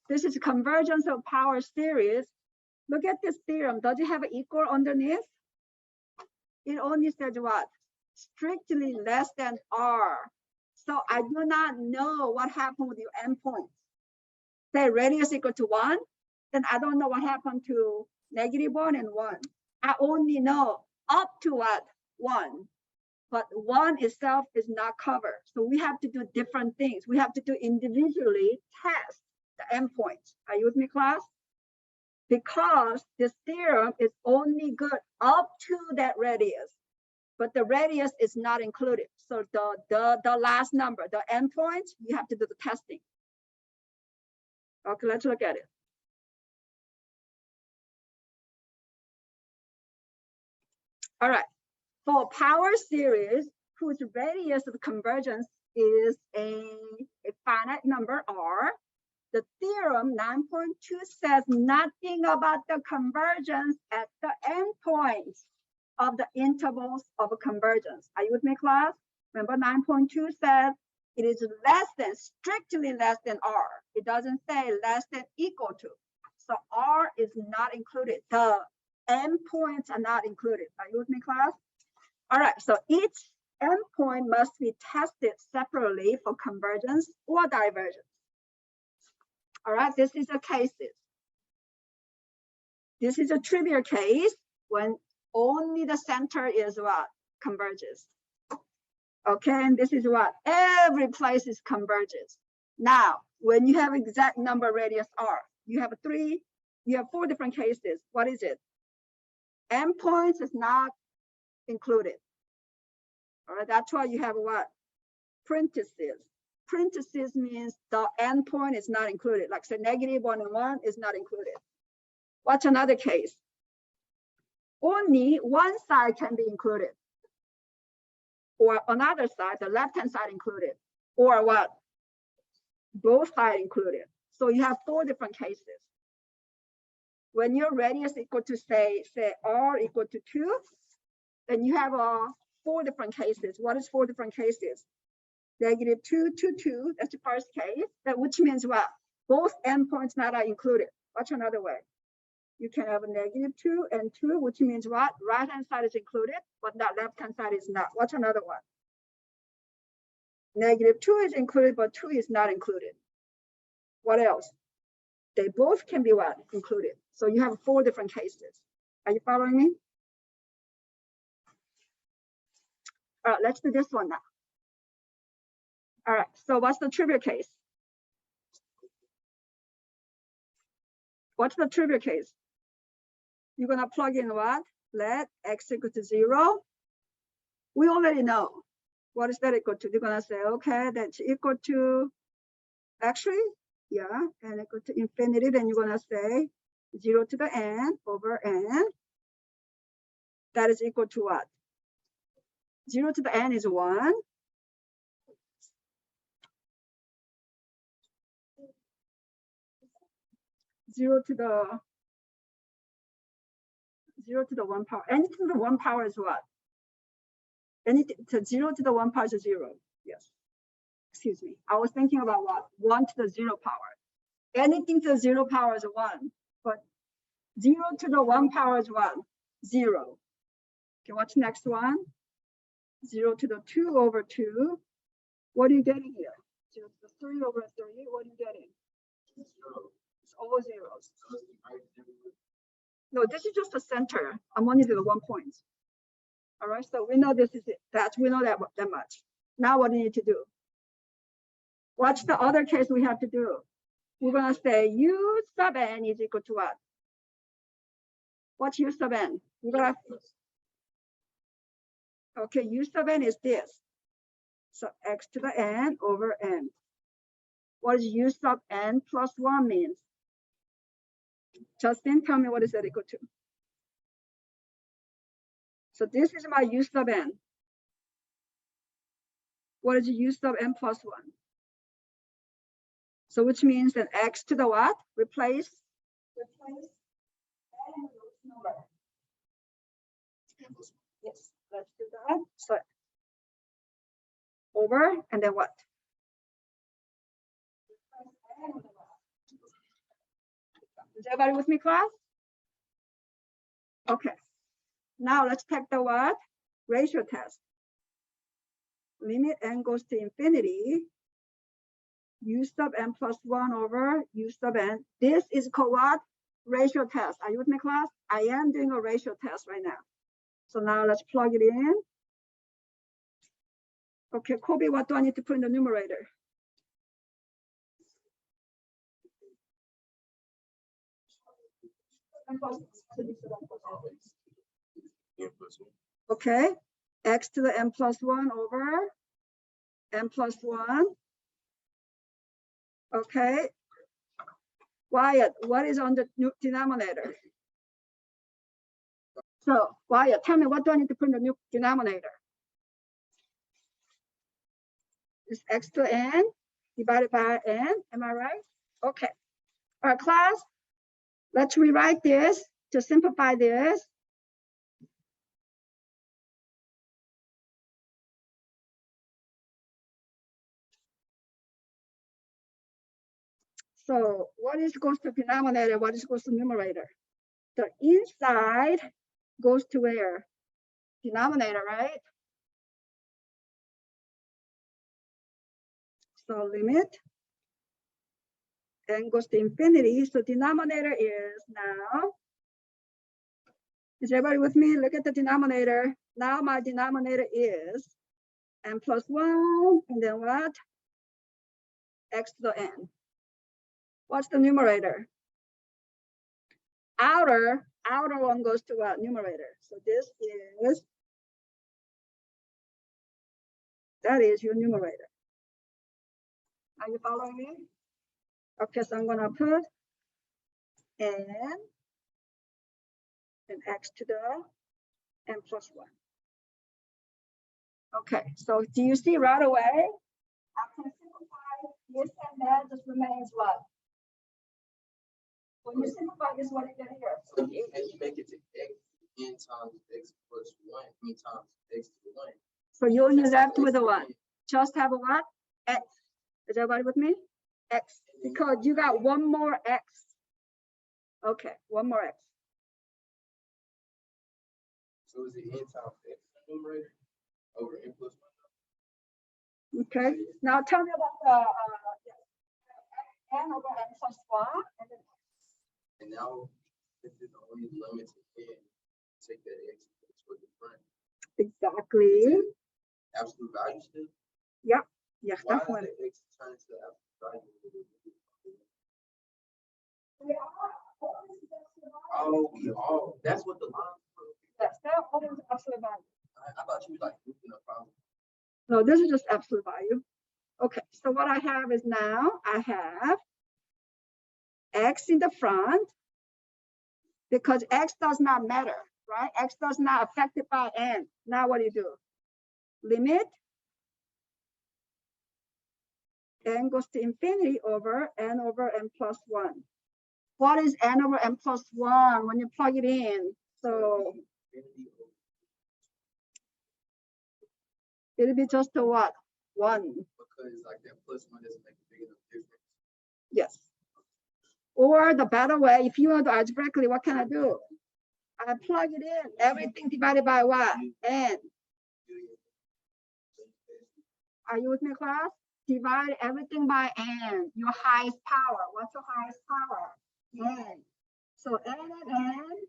This is convergence of power series. Look at this theorem. Does it have an equal underneath? It only says what? Strictly less than R. So I do not know what happened with your endpoints. Say radius equal to 1, then I don't know what happened to -1 and 1. I only know up to what? 1. But 1 itself is not covered. So we have to do different things. We have to do individually test the endpoints. Are you with me, class? Because this theorem is only good up to that radius, but the radius is not included. So the last number, the endpoint, you have to do the testing. Okay, let's look at it. All right, for power series whose radius of convergence is a finite number R, the theorem 9.2 says nothing about the convergence at the endpoints of the intervals of a convergence. Are you with me, class? Remember 9.2 says it is less than, strictly less than R. It doesn't say less than equal to. So R is not included. The endpoints are not included. Are you with me, class? All right, so each endpoint must be tested separately for convergence or divergence. All right, this is a cases. This is a trivial case when only the center is what? Converges. Okay, and this is what? Every place is converges. Now, when you have exact number radius R, you have 4 different cases. What is it? Endpoints is not included. All right, that's why you have what? Parentheses. Parentheses means the endpoint is not included. Like say -1 and 1 is not included. What's another case? Only one side can be included. Or another side, the left-hand side included. Or what? Both sides included. So you have 4 different cases. When your radius equal to say R equal to 2, then you have 4 different cases. What is 4 different cases? -2 to 2, that's the first case, that which means what? Both endpoints not are included. What's another way? You can have a -2 and 2, which means what? Right-hand side is included, but that left-hand side is not. What's another one? -2 is included, but 2 is not included. What else? They both can be what? Included. So you have 4 different cases. Are you following me? All right, let's do this one now. All right, so what's the trivial case? What's the trivial case? You're gonna plug in what? Let x equal to 0. We already know. What is that equal to? You're gonna say, okay, that's equal to, actually, yeah, and equal to infinity. Then you're gonna say 0 to the n over n. That is equal to what? 0 to the n is 1. 0 to the 1 power. Anything to the 1 power is what? Anything to 0 to the 1 power is 0. Yes. Excuse me. I was thinking about what? 1 to the 0 power. Anything to the 0 power is 1. But 0 to the 1 power is what? 0. Okay, what's next one? 0 to the 2 over 2. What are you getting here? 0 to the 3 over 3. What are you getting? 0. It's all zeros. No, this is just the center. I'm only doing 1 point. All right, so we know this is it. We know that much. Now what do you need to do? What's the other case we have to do? We're gonna say U sub n is equal to what? What's U sub n? We're gonna, okay, U sub n is this. So x to the n over n. What does U sub n plus 1 means? Justin, tell me what is that equal to? So this is my U sub n. What is U sub n plus 1? So which means that x to the what? Replace n number. Yes, let's do that. So over and then what? Is everybody with me, class? Okay. Now let's take the what? Ratio test. Limit n goes to infinity. U sub n plus 1 over U sub n. This is called what? Ratio test. Are you with me, class? I am doing a ratio test right now. So now let's plug it in. Okay, Kobe, what do I need to put in the numerator? Okay, x to the n plus 1 over n plus 1. Okay. Wyatt, what is on the denominator? So, Wyatt, tell me, what do I need to put in the new denominator? It's x to n divided by n. Am I right? Okay. All right, class, let's rewrite this to simplify this. So what is goes to denominator? What is goes to numerator? The inside goes to where? Denominator, right? So limit n goes to infinity. So denominator is now, is everybody with me? Look at the denominator. Now my denominator is n plus 1, and then what? X to the n. What's the numerator? Outer one goes to what? Numerator. So this is, that is your numerator. Are you following me? Okay, so I'm gonna put n and x to the n plus 1. Okay, so do you see right away? I can simplify this and that just remains what? When you simplify this, what do you get here? So you make it to x n times x plus 1, n times x to 1. So you're left with a what? Just have a what? X. Is everybody with me? X. Because you got one more x. Okay, one more x. So is it n times x numerator over n plus 1? Okay. Now tell me about the n over n plus 1. And now, this is the only limit to n. Take that x to the front. Exactly. Absolute value still? Yep. Yes, Why that's one. does the x turn to absolute value? Oh, that's what the line is. Yes, they're always absolute value. I thought you were like looking up problem. No, this is just absolute value. Okay, so what I have is now I have x in the front because x does not matter, right? X does not affected by n. Now what do you do? Limit n goes to infinity over n plus 1. What is n over n plus 1 when you plug it in? So it'll be just a what? 1. Because like that plus 1 doesn't make a big enough difference. Yes. Or the better way, if you want to algebraically, what can I do? I plug it in, everything divided by what? N. Are you with me, class? Divide everything by n, your highest power. What's your highest power? N. So n and n.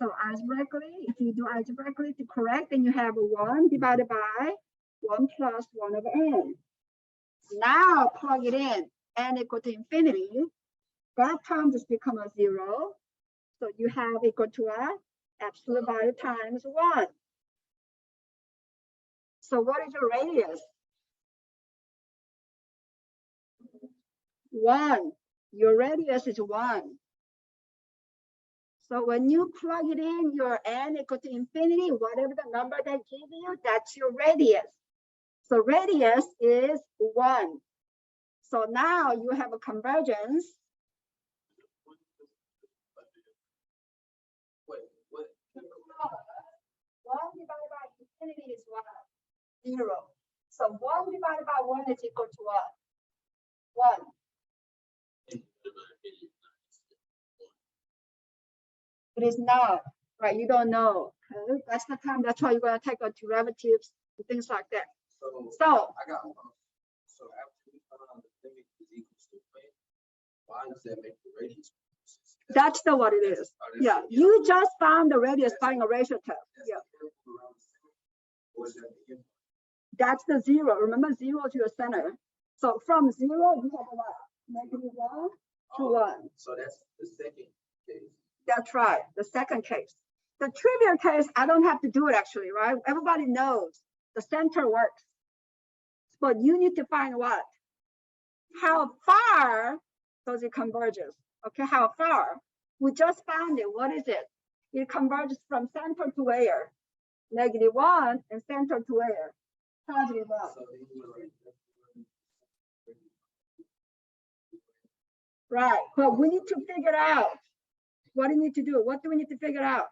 So algebraically, if you do algebraically to correct, then you have 1 divided by 1 plus 1 over n. Now plug it in, n equal to infinity. That term just become a 0. So you have equal to what? Absolute value times 1. So what is your radius? 1. Your radius is 1. So when you plug it in, your n equal to infinity, whatever the number they give you, that's your radius. So radius is 1. So now you have a convergence. What? 1 divided by infinity is what? 0. So 1 divided by 1 is equal to what? 1. It is not, right? You don't know. Okay? That's the time. That's why you're going to take a derivatives and things like that. So I got one. So after we found the limit is equal to when, why does that make the radius? that's the what it is. Yeah, you just found the radius by a ratio test. Yeah, that's the zero. Remember, zero to your center. So from zero, you have what? -1 to 1. So that's the second case. That's right, the second case. The trivial case, I don't have to do it actually, right? Everybody knows the center works. But you need to find what? How far does it converges? Okay, how far? We just found it. What is it? It converges from center to where? -1 and center to where? +1. Right, but we need to figure out what do we need to do. What do we need to figure out?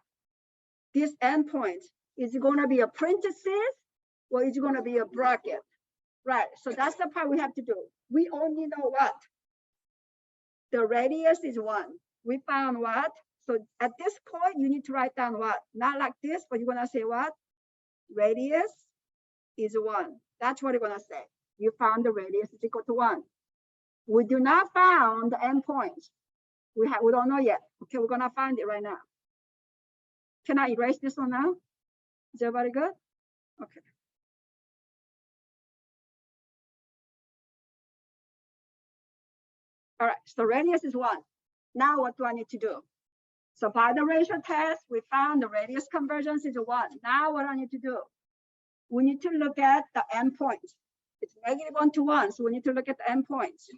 This endpoint, is it going to be a parenthesis or is it going to be a bracket? Right, so that's the part we have to do. We only know what? The radius is 1. We found what? So at this point, you need to write down what? Not like this, but you're going to say what? Radius is 1. That's what you're going to say. You found the radius is equal to 1. We do not found the endpoint. We don't know yet. Okay, we're going to find it right now. Can I erase this one now? Is everybody good? Okay. All right, so radius is 1. Now what do I need to do? So by the ratio test, we found the radius convergence is 1. Now what do I need to do? We need to look at the endpoints. It's -1 to 1, so we need to look at the endpoints.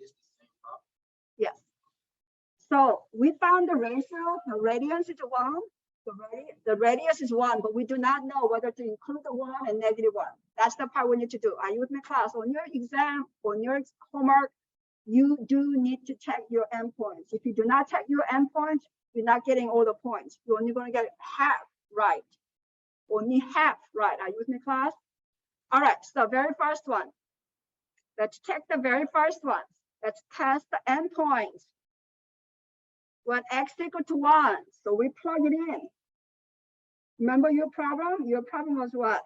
Yes. So we found the ratio, the radius is 1. The radius is 1, but we do not know whether to include the 1 and -1. That's the part we need to do. Are you with me, class? On your exam, on your homework, you do need to check your endpoints. If you do not check your endpoints, you're not getting all the points. You're only going to get half right. Only half right. Are you with me, class? All right, so very first one. Let's check the very first one. Let's test the endpoints. When x equal to 1, so we plug it in. Remember your problem? Your problem was what?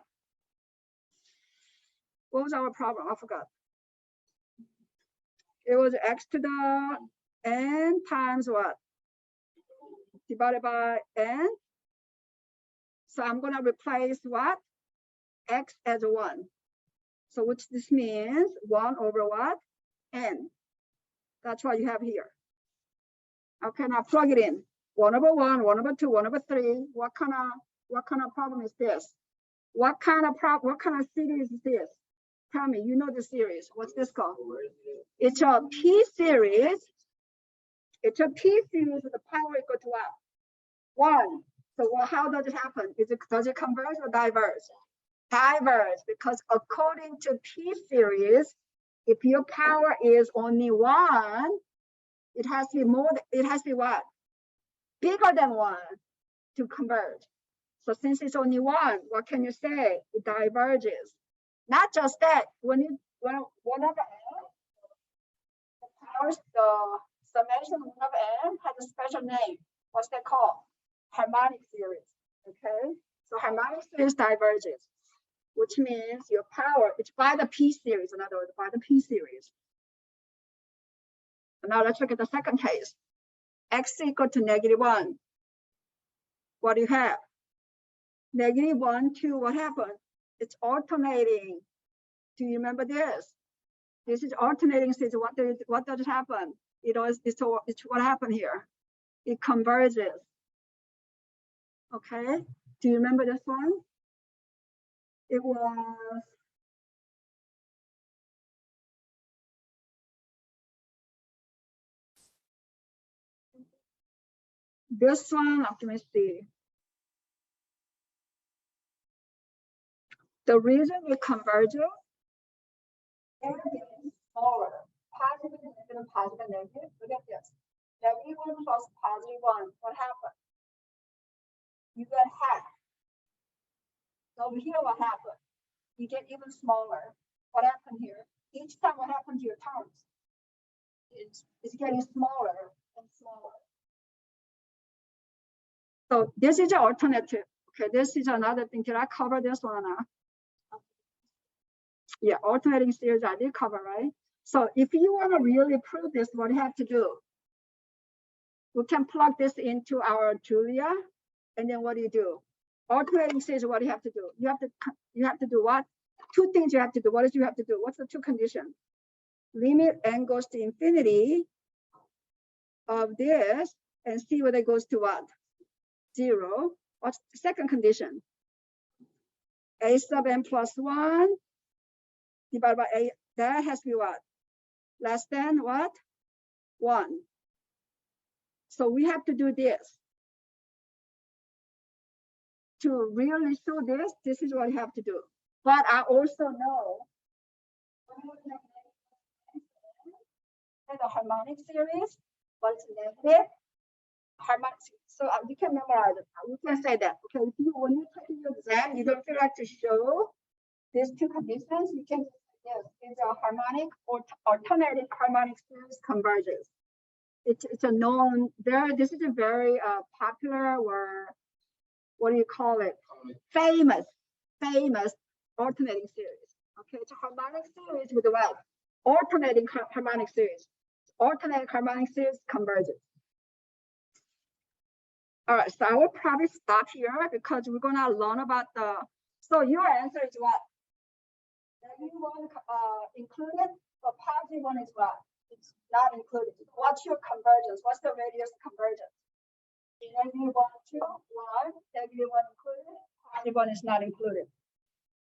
What was our problem? I forgot. It was x to the n times what? Divided by n. So I'm going to replace what? X as 1. So which this means 1 over what? N. That's what you have here. Okay, now plug it in. 1 over 1, 1 over 2, 1 over 3. What kind of problem is this? What kind of series is this? Tell me, you know the series. What's this called? It's a P series. It's a P series with the power equal to what? 1. So how does it happen? Does it converge or diverge? Diverge, because according to P series, if your power is only 1, it has to be more. It has to be what? Bigger than 1 to converge. So since it's only 1, what can you say? It diverges. Not just that. When one of the summation of 1 of n has a special name. What's that called? Harmonic series. Okay. So harmonic series diverges, which means your power, it's by the P series, in other words, by the P series. So now let's look at the second case. X equal to -1. What do you have? -1, 2, what happened? It's alternating. Do you remember this? This is alternating state. What does happen? It's what happened here. It converges. Okay. Do you remember this one? It was this one. Let me see. The reason it converges is smaller. Positive and negative, positive and negative. Look at this. -1 plus +1. What happened? You get half. So over here, what happened? You get even smaller. What happened here? Each time, what happened to your terms? It's getting smaller and smaller. So this is an alternative. Okay, this is another thing. Did I cover this one? Yeah, alternating series I did cover, right? So if you want to really prove this, what you have to do? We can plug this into our Julia, and then what do? Alternating series, what do you have to do? You have to do what? Two things you have to do. What is you have to do? What's the two conditions? Limit n goes to infinity of this, and see whether it goes to what? 0. What's the second condition? A sub n plus 1 divided by a, that has to be what? Less than what? 1. So we have to do this. To really show this, this is what you have to do. But I also know the harmonic series, what's negative harmonic. So you can memorize it. We can say that. Okay, if you when you take your exam, you don't feel like to show these two conditions, you can yes, it's a harmonic or alternating harmonic series converges. It's a known there. This is a very popular or what do you call it? Famous alternating series. Okay, it's a harmonic series with what? Alternating harmonic series. Alternating harmonic series converges. All right, so I will probably stop here because we're gonna learn about the. So your answer is what? Negative one included, but positive one is what? It's not included. What's your convergence? What's the radius convergence? Negative 1, 2, 1, negative 1 included, positive 1 is not included.